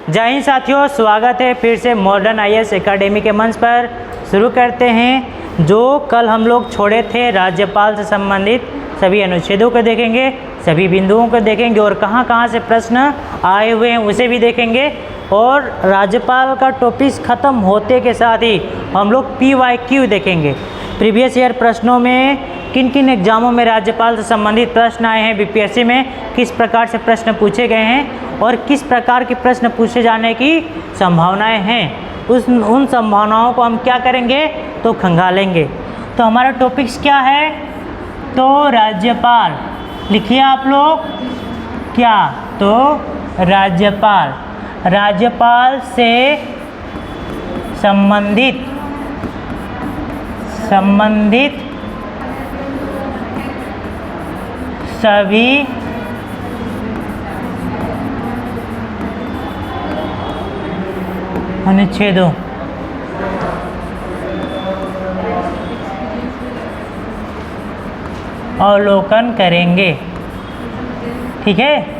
जय हिंद साथियों, स्वागत है फिर से मॉडर्न आईएएस एकेडमी के मंच पर। शुरू करते हैं। जो कल हम लोग छोड़े थे राज्यपाल से संबंधित सभी अनुच्छेदों को देखेंगे, सभी बिंदुओं को देखेंगे और कहाँ कहाँ से प्रश्न आए हुए हैं उसे भी देखेंगे। और राज्यपाल का टॉपिक ख़त्म होते के साथ ही हम लोग PYQ देखेंगे। प्रीवियस ईयर प्रश्नों में किन किन एग्जामों में राज्यपाल से संबंधित प्रश्न आए हैं, बीपीएससी में किस प्रकार से प्रश्न पूछे गए हैं और किस प्रकार के प्रश्न पूछे जाने की संभावनाएं हैं, उन संभावनाओं को हम क्या करेंगे तो खंगालेंगे। तो हमारा टॉपिक्स क्या है, तो राज्यपाल लिखिए आप लोग क्या, तो राज्यपाल से संबंधित सभी अनुच्छेदों अवलोकन करेंगे। ठीक है,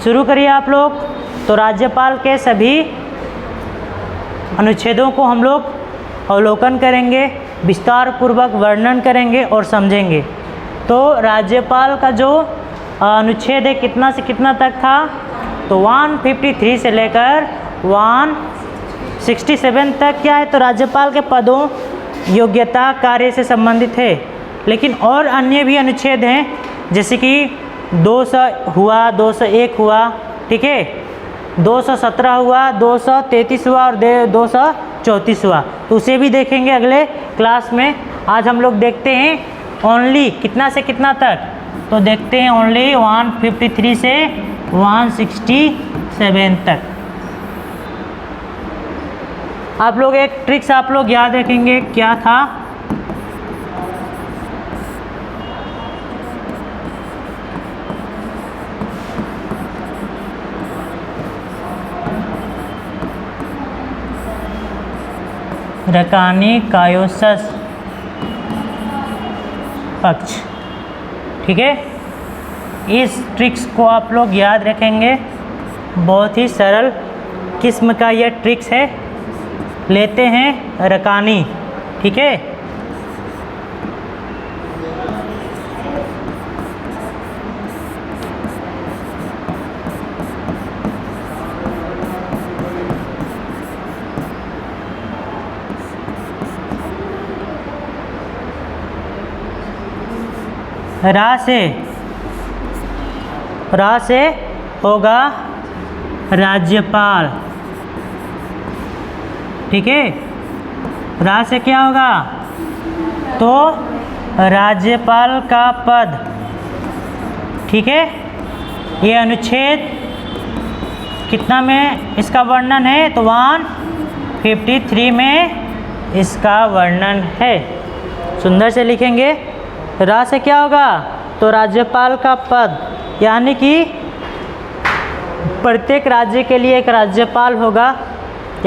शुरू करिए आप लोग। तो राज्यपाल के सभी अनुच्छेदों को हम लोग अवलोकन करेंगे, विस्तार पूर्वक वर्णन करेंगे और समझेंगे। तो राज्यपाल का जो अनुच्छेद है कितना से कितना तक था, तो 153 से लेकर 167 तक क्या है, तो राज्यपाल के पदों, योग्यता, कार्य से संबंधित है। लेकिन और अन्य भी अनुच्छेद हैं, जैसे कि 200 हुआ, 201 हुआ, ठीक है, 217 हुआ, 233 हुआ और 234 हुआ, तो उसे भी देखेंगे अगले क्लास में। आज हम लोग देखते हैं ओनली कितना से कितना तक, तो देखते हैं ओनली 153 से 167 तक। आप लोग एक ट्रिक्स आप लोग याद रखेंगे, क्या था, रकानी कायोसस पक्ष। ठीक है, इस ट्रिक्स को आप लोग याद रखेंगे। बहुत ही सरल किस्म का यह ट्रिक्स है। लेते हैं रकानी, ठीक है, रा से होगा राज्यपाल। ठीक है, रा से क्या होगा, तो राज्यपाल का पद। ठीक है, ये अनुच्छेद कितना में इसका वर्णन है, तो 153 में इसका वर्णन है। सुंदर से लिखेंगे। रा से क्या होगा, तो राज्यपाल का पद, यानी कि प्रत्येक राज्य के लिए एक राज्यपाल होगा,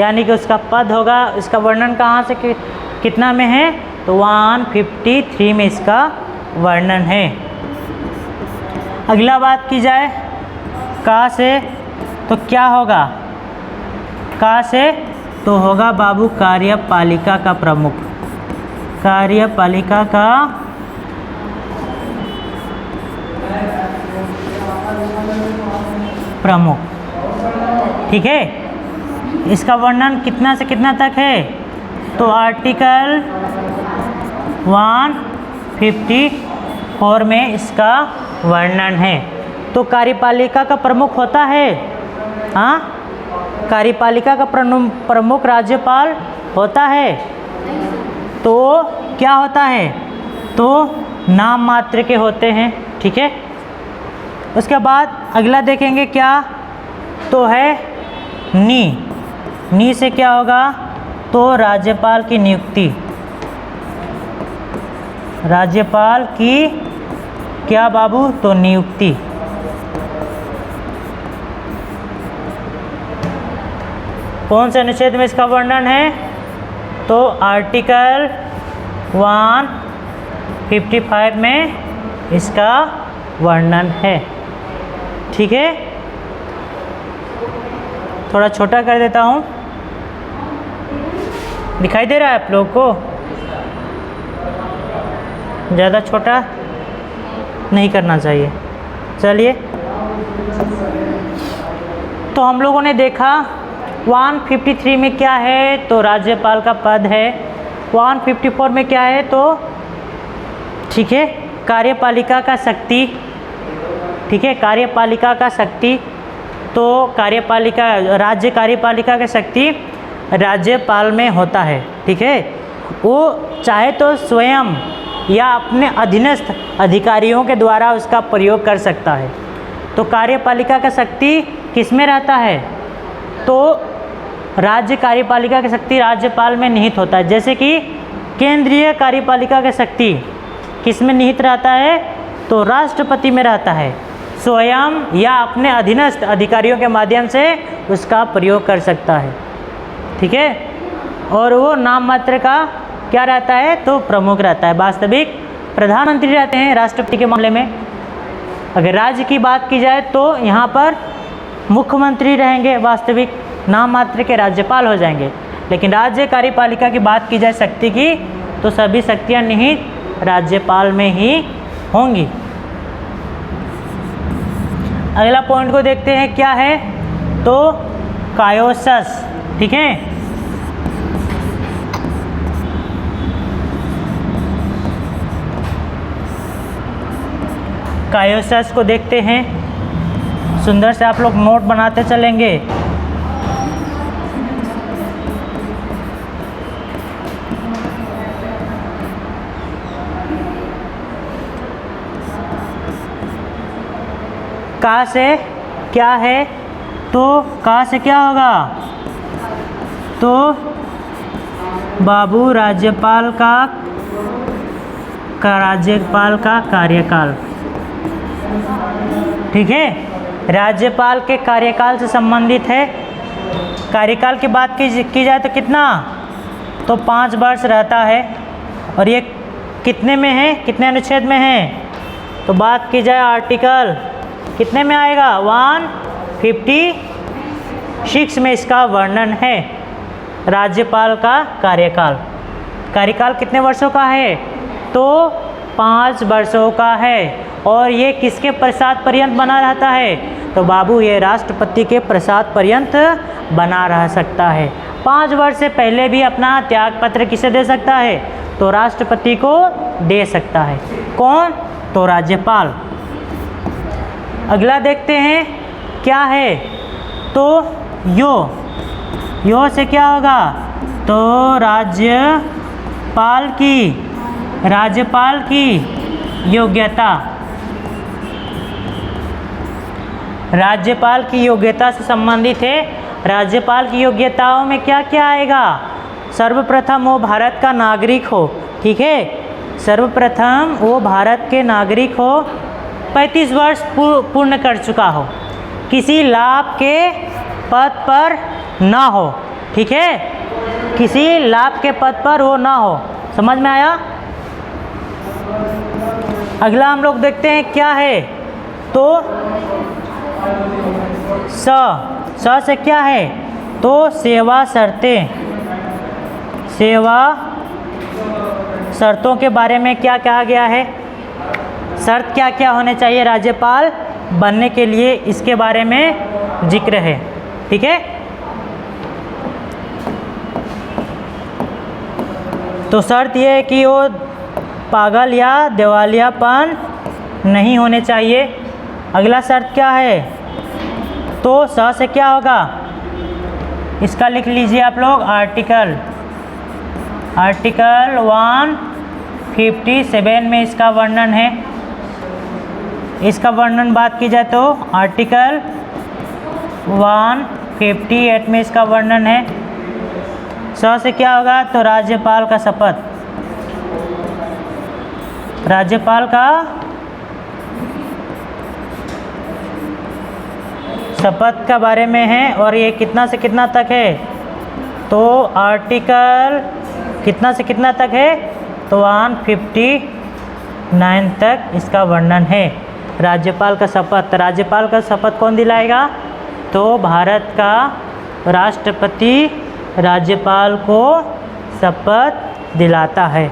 यानी कि उसका पद होगा। इसका वर्णन कहाँ से कितना में है, तो 153 में इसका वर्णन है। अगला बात की जाए का से, तो क्या होगा, का से तो होगा बाबू कार्यपालिका का प्रमुख, कार्यपालिका का प्रमुख। ठीक है, इसका वर्णन कितना से कितना तक है, तो आर्टिकल 154 में इसका वर्णन है। तो कार्यपालिका का प्रमुख होता है, हाँ, कार्यपालिका का प्रमुख राज्यपाल होता है। तो क्या होता है, तो नाम मात्र के होते हैं। ठीक है, उसके बाद अगला देखेंगे क्या, तो है नी से क्या होगा, तो राज्यपाल की नियुक्ति, राज्यपाल की क्या बाबू, तो नियुक्ति। कौन से अनुच्छेद में इसका वर्णन है? तो आर्टिकल 155 में इसका वर्णन है। ठीक है, थोड़ा छोटा कर देता हूँ, दिखाई दे रहा है आप लोग को? ज़्यादा छोटा नहीं करना चाहिए। चलिए, तो हम लोगों ने देखा 153 में क्या है, तो राज्यपाल का पद है। 154 में क्या है, तो ठीक है, कार्यपालिका का शक्ति। ठीक है, कार्यपालिका का शक्ति, तो कार्यपालिका, राज्य कार्यपालिका का शक्ति राज्यपाल में होता है। ठीक है, वो चाहे तो स्वयं या अपने अधीनस्थ अधिकारियों के द्वारा उसका प्रयोग कर सकता है। तो कार्यपालिका का शक्ति किस में रहता है, तो राज्य कार्यपालिका की शक्ति राज्यपाल में निहित होता है। जैसे कि केंद्रीय कार्यपालिका की शक्ति किस में निहित रहता है, तो राष्ट्रपति में रहता है। स्वयं या अपने अधीनस्थ अधिकारियों के माध्यम से उसका प्रयोग कर सकता है। ठीक है, और वो नाम मात्र का क्या रहता है, तो प्रमुख रहता है। वास्तविक प्रधानमंत्री रहते हैं राष्ट्रपति के मामले में। अगर राज्य की बात की जाए तो यहाँ पर मुख्यमंत्री रहेंगे, वास्तविक नाम मात्र के राज्यपाल हो जाएंगे। लेकिन राज्य कार्यपालिका की बात की जाए शक्ति की, तो सभी शक्तियाँ निहित राज्यपाल में ही होंगी। अगला पॉइंट को देखते हैं, क्या है, तो कायोसस। ठीक है, कायोसस को देखते हैं। सुंदर से आप लोग नोट बनाते चलेंगे। का से क्या है, तो का से क्या होगा, तो बाबू राज्यपाल का कार्यकाल। ठीक है, राज्यपाल के कार्यकाल से संबंधित है। कार्यकाल की बात की जाए तो कितना, तो 5 वर्ष रहता है। और ये कितने में है, कितने अनुच्छेद में है, तो बात की जाए आर्टिकल कितने में आएगा, 156 में इसका वर्णन है। राज्यपाल का कार्यकाल कितने वर्षों का है, तो 5 वर्षों का है। और ये किसके प्रसाद पर्यंत बना रहता है, तो बाबू ये राष्ट्रपति के प्रसाद पर्यंत बना रह सकता है। 5 वर्ष से पहले भी अपना त्याग पत्र किसे दे सकता है, तो राष्ट्रपति को दे सकता है। कौन, तो राज्यपाल। अगला देखते हैं, क्या है, तो यो से क्या होगा, तो राज्यपाल की योग्यता। राज्यपाल की योग्यता से संबंधित है। राज्यपाल की योग्यताओं में क्या क्या आएगा, सर्वप्रथम वो भारत का नागरिक हो। ठीक है, सर्वप्रथम वो भारत के नागरिक हो, 35 वर्ष पूर्ण कर चुका हो, किसी लाभ के पद पर ना हो। ठीक है, किसी लाभ के पद पर वो ना हो। समझ में आया? अगला हम लोग देखते हैं, क्या है, तो स से क्या है, तो सेवा शर्तों के बारे में क्या कहा गया है, शर्त क्या क्या होने चाहिए राज्यपाल बनने के लिए, इसके बारे में जिक्र है। ठीक है, तो शर्त यह है कि वो पागल या दिवालियापन नहीं होने चाहिए। अगला शर्त क्या है, तो से क्या होगा, इसका लिख लीजिए आप लोग, आर्टिकल 157 में इसका वर्णन है। इसका वर्णन बात की जाए तो आर्टिकल 158 में इसका वर्णन है। से क्या होगा, तो राज्यपाल का शपथ, राज्यपाल का शपथ के बारे में है। और ये कितना से कितना तक है, तो आर्टिकल कितना से कितना तक है? तो 159 तक इसका वर्णन है। राज्यपाल का शपथ, राज्यपाल का शपथ कौन दिलाएगा? तो भारत का राष्ट्रपति राज्यपाल को शपथ दिलाता है।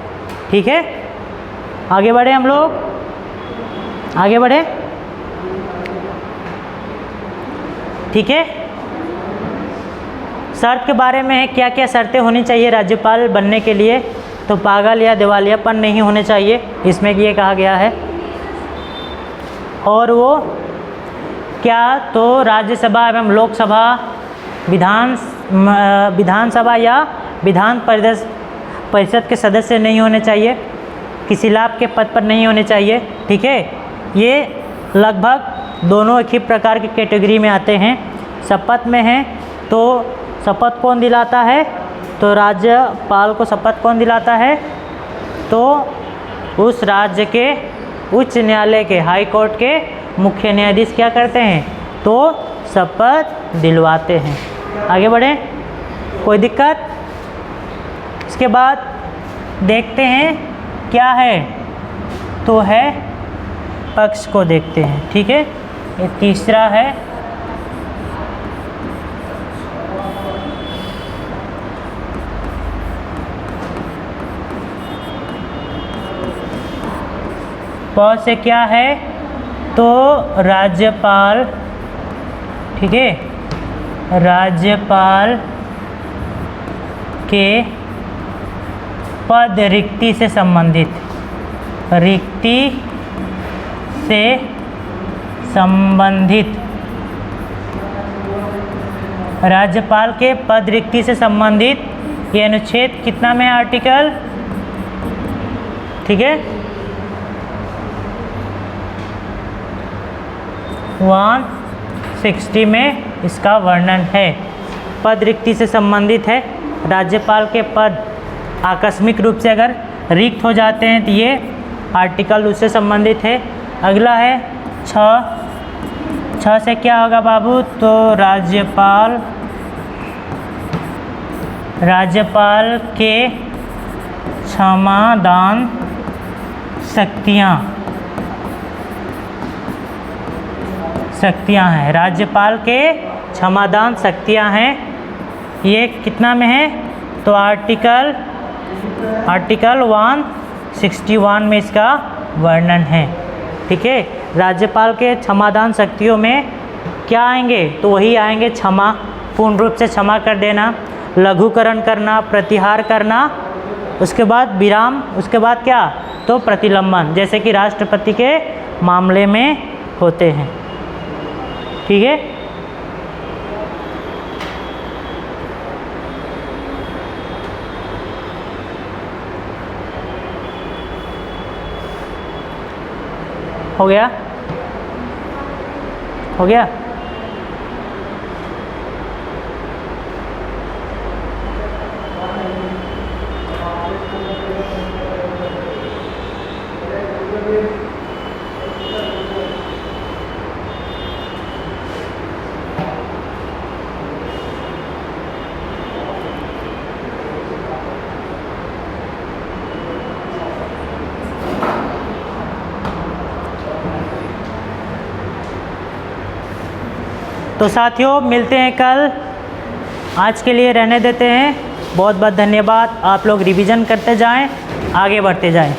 ठीक है, आगे बढ़े हम लोग, आगे बढ़े। ठीक है, शर्त के बारे में है, क्या क्या शर्तें होनी चाहिए राज्यपाल बनने के लिए? तो पागल या दिवालियापन नहीं होने चाहिए, इसमें ये कहा गया है। और वो क्या? तो राज्यसभा एवं लोकसभा, विधानसभा या विधान परिषद के सदस्य नहीं होने चाहिए, किसी लाभ के पद पर नहीं होने चाहिए। ठीक है, ये लगभग दोनों एक ही प्रकार की कैटेगरी में आते हैं। शपथ में हैं तो शपथ कौन दिलाता है? तो राज्यपाल को शपथ कौन दिलाता है? तो उस राज्य के उच्च न्यायालय के, हाई कोर्ट के मुख्य न्यायाधीश क्या करते हैं? तो शपथ दिलवाते हैं। आगे बढ़ें, कोई दिक्कत? इसके बाद देखते हैं क्या है, तो है पक्ष को देखते हैं। ठीक है, ये तीसरा है पद से क्या है? तो राज्यपाल, ठीक है, राज्यपाल के पद रिक्ति से संबंधित, रिक्ति से संबंधित, राज्यपाल के पद रिक्ति से संबंधित, ये अनुच्छेद कितना में? आर्टिकल, ठीक है, 160 में इसका वर्णन है। पद रिक्ति से संबंधित है, राज्यपाल के पद आकस्मिक रूप से अगर रिक्त हो जाते हैं तो ये आर्टिकल उससे संबंधित है। अगला है 6 से क्या होगा बाबू? तो राज्यपाल के क्षमादान शक्तियाँ हैं, राज्यपाल के क्षमादान शक्तियाँ हैं। ये कितना में है? तो आर्टिकल 161 में इसका वर्णन है। ठीक है, राज्यपाल के क्षमादान शक्तियों में क्या आएंगे? तो वही आएंगे क्षमा, पूर्ण रूप से क्षमा कर देना, लघुकरण करना, प्रतिहार करना, उसके बाद विराम, उसके बाद क्या? तो प्रतिलंबन, जैसे कि राष्ट्रपति के मामले में होते हैं। ठीक है, हो गया, हो गया। तो साथियों मिलते हैं कल, आज के लिए रहने देते हैं। बहुत बहुत धन्यवाद। आप लोग रिवीजन करते जाएं, आगे बढ़ते जाएं।